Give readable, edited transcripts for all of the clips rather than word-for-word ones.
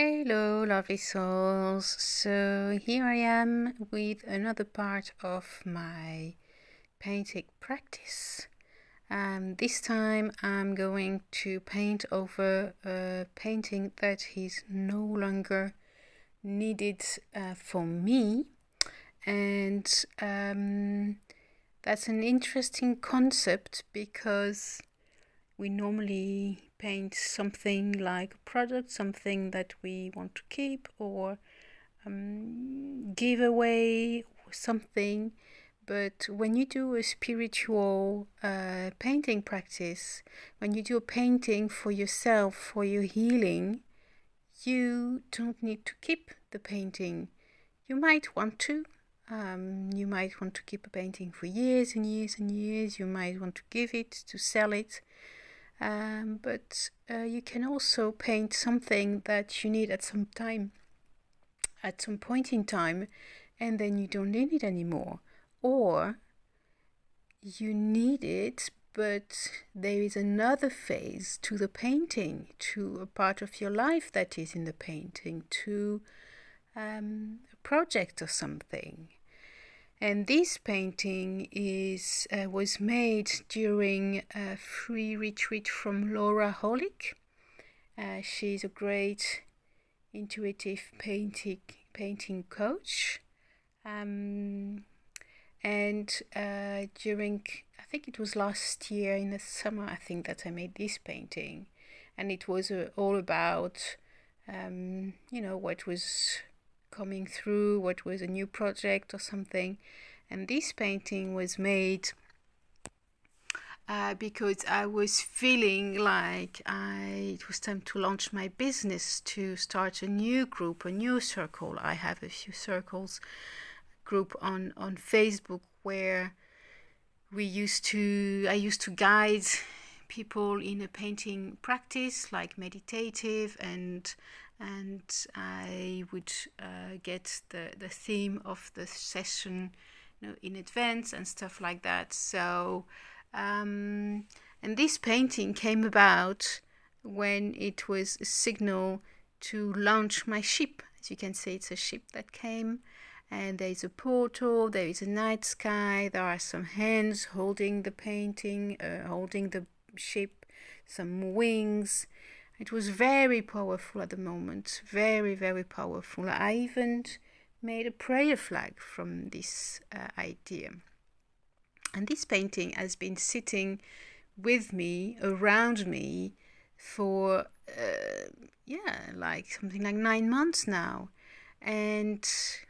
Hello, lovely souls. So here I am with another part of my painting practice. This time I'm going to paint over a painting that is no longer needed for me. And that's an interesting concept because we normally paint something like a product, something that we want to keep or give away something. But when you do a spiritual painting practice, when you do a painting for yourself, for your healing, you don't need to keep the painting. You might want to. You might want to keep a painting for years and years and years. You might want to give it, to sell it. But you can also paint something that you need at some point in time, and then you don't need it anymore. Or you need it, but there is another phase to the painting, to a part of your life that is in the painting, to a project or something. And this painting was made during a free retreat from Laura Holick. She's a great intuitive painting coach. And during, I think it was last year in the summer, I think that I made this painting. And it was all about, what was coming through, what was a new project or something. And this painting was made because I was feeling like it was time to launch my business, to start a new group, a new circle. I have a few circles group on Facebook where I used to guide people in a painting practice, like meditative, and I would get the theme of the session, in advance and stuff like that. So, and this painting came about when it was a signal to launch my ship. As you can see, it's a ship that came, and there is a portal, there is a night sky, there are some hands holding the painting, holding the ship, some wings. It was very powerful at the moment, very, very powerful. I even made a prayer flag from this idea. And this painting has been sitting with me, around me, for, something like 9 months now. And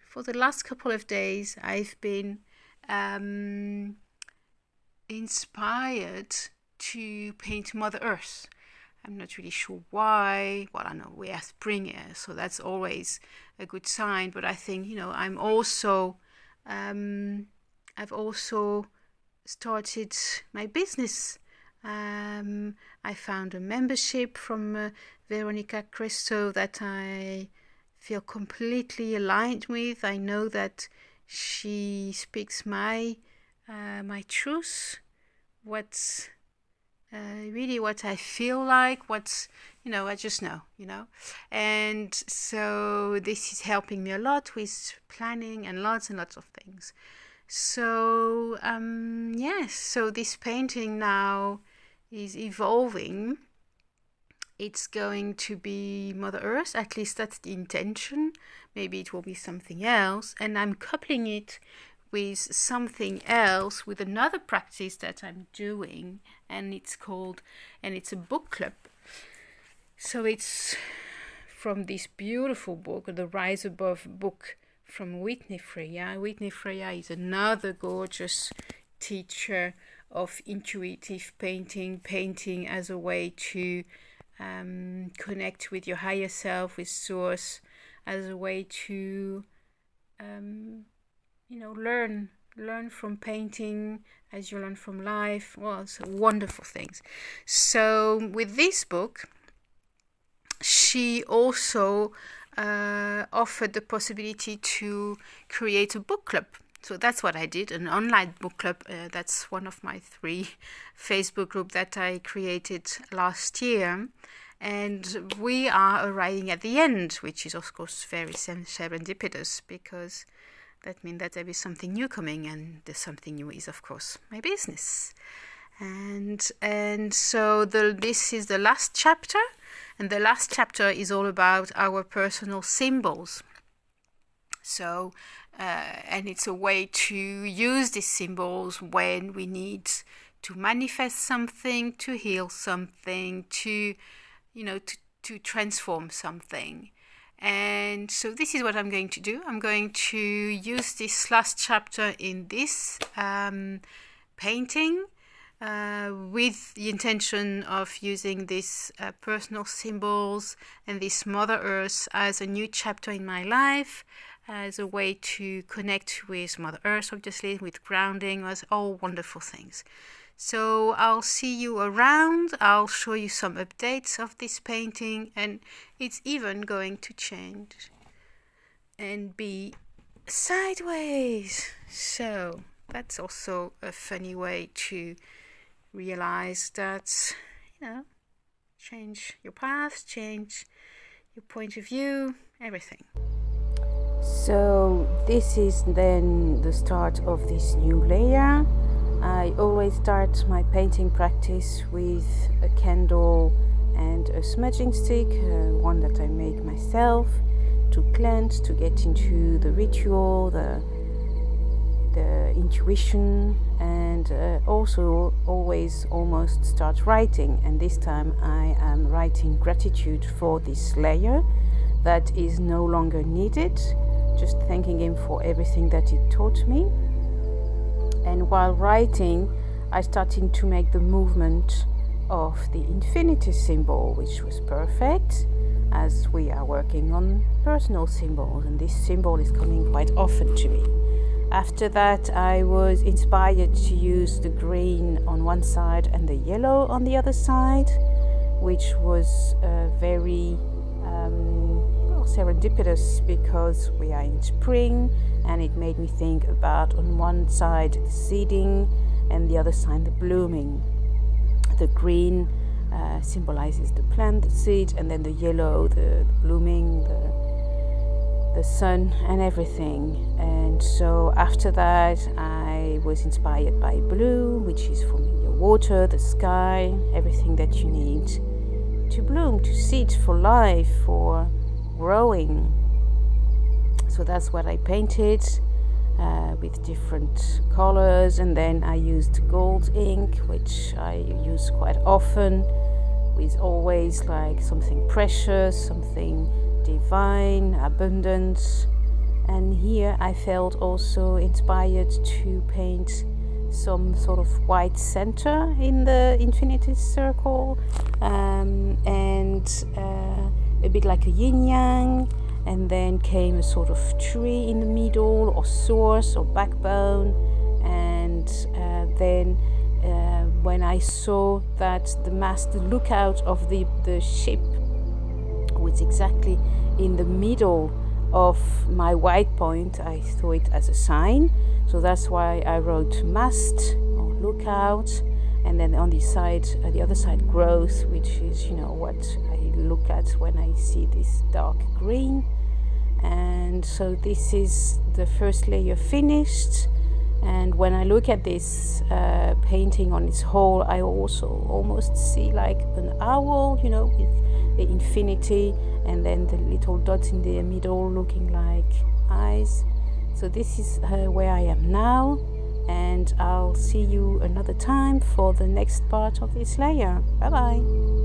for the last couple of days, I've been inspired to paint Mother Earth. I'm not really sure why. Well, I know we have spring here, so that's always a good sign. But I think, I've also started my business. I found a membership from Veronica Cristo that I feel completely aligned with. I know that she speaks my truth, what's really what I feel like, I just know, And so this is helping me a lot with planning and lots of things. So, so this painting now is evolving. It's going to be Mother Earth, at least that's the intention. Maybe it will be something else. And I'm coupling it with something else, with another practice that I'm doing, and it's a book club. So it's from this beautiful book, the Rise Above book from Whitney Freya. Whitney Freya is another gorgeous teacher of intuitive painting as a way to connect with your higher self, with source, as a way to learn from painting as you learn from life. Well, so wonderful things. So with this book, she also offered the possibility to create a book club. So that's what I did, an online book club. That's one of my 3 Facebook groups that I created last year. And we are arriving at the end, which is of course very serendipitous, because that means that there is something new coming, and the something new is of course my business. And so this is the last chapter, and the last chapter is all about our personal symbols. So and it's a way to use these symbols when we need to manifest something, to heal something, to transform something. And so this is what I'm going to do. I'm going to use this last chapter in this painting with the intention of using these personal symbols and this Mother Earth as a new chapter in my life, as a way to connect with Mother Earth, obviously, with grounding, as all wonderful things. So I'll see you around. I'll show you some updates of this painting, and it's even going to change and be sideways. So that's also a funny way to realize that, change your path, change your point of view, everything. So this is then the start of this new layer. I always start my painting practice with a candle and a smudging stick, one that I make myself, to cleanse, to get into the ritual, the intuition, and also always almost start writing. And this time I am writing gratitude for this layer that is no longer needed, just thanking him for everything that it taught me. And while writing, I started to make the movement of the infinity symbol, which was perfect, as we are working on personal symbols, and this symbol is coming quite often to me. After that, I was inspired to use the green on one side and the yellow on the other side, which was very serendipitous, because we are in spring, and it made me think about, on one side, the seeding, and the other side, the blooming. The green symbolizes the plant, the seed, and then the yellow, the blooming, the sun, and everything. And so after that, I was inspired by blue, which is for me your water, the sky, everything that you need to bloom, to seed, for life, for growing. So that's what I painted with different colors, and then I used gold ink, which I use quite often, with always like something precious, something divine, abundance. And here I felt also inspired to paint some sort of white center in the infinity circle, and a bit like a yin yang. And then came a sort of tree in the middle, or source, or backbone. And then when I saw that the mast, the lookout of the ship, was exactly in the middle of my white point, I saw it as a sign. So that's why I wrote mast, or lookout. And then on the other side, growth, which is, what I look at when I see this dark green. And so this is the first layer finished. And when I look at this painting on its whole, I also almost see like an owl, with the infinity, and then the little dots in the middle looking like eyes. So this is where I am now. And I'll see you another time for the next part of this layer. Bye bye.